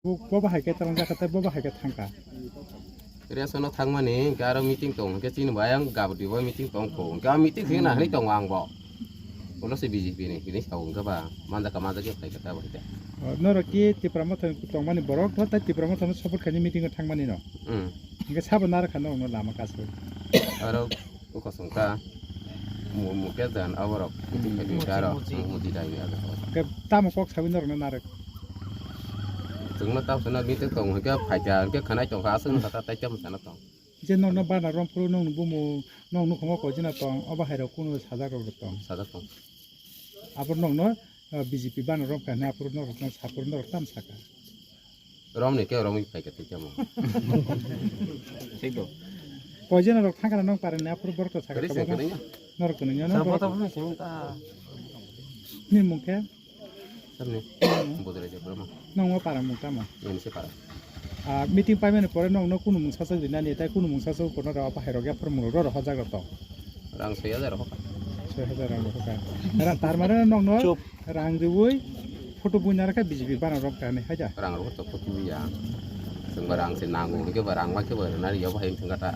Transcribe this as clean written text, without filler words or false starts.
บ่ให้แกตรงจักแต่บ่ให้แกทางกะ Kaya sa no thang mani, kaya meeting tong, kaya sino bayang gabot di ba meeting tong ko. Kaya meeting kaya na hali tong wang bo. Ulo si BJP ni, kini sa ung ka ba, manda kaya kata ba ite. 너렇게 디프라마톤 동만이 버럭 더 디프라마톤 서포트 간이 미팅을 탕만이노. 이게 사번 나라 간다 오늘 라마 가서. Aro ko sungka mu kaya dan awaro meeting kaya mu di dai ya. 그 따모 꼭 사빈 너는 나라. Sung tao sa na meeting tong kaya phải cha kaya khana tong ka sung ta ta cham sa na tong. 이제 너는 바나 롬프로 너는 부모 너는 공업 거지나 똥 어바 해로 꾸노 사다가 그랬던. Sa ta tong. 앞으로 너는 BJP 바나 롬카 나 앞으로 너는 사프로 너는 땀 사가. Rom ni kaya rom phải kaya cham. Sik do. 거지나 너 탕가나 너 빠른 나 앞으로 버터 사가. Kaya sing kaya. 너를 거는 녀는. Sa bota pa sing ta. 니 몽케. Samne. Bodre je broma. 너무 빠른 몽카 뭐. Yan si para. 아 미팅 빠면은 버려 너는 꾸노 몽 사서 되나니 다 꾸노 몽 사서 거너 아빠 해로게 앞으로 몽으로 하자가 또. Rang saya dah roh. 6,000 টাকা এরা তার মানে নং ন রাং দিবই ফটো বুনা রাখা বিজেপি বানা রক কানে হাজা Rang roh tu tu ya. Sembarang sinanggung ke barang macam mana ni ya bahin sengkata.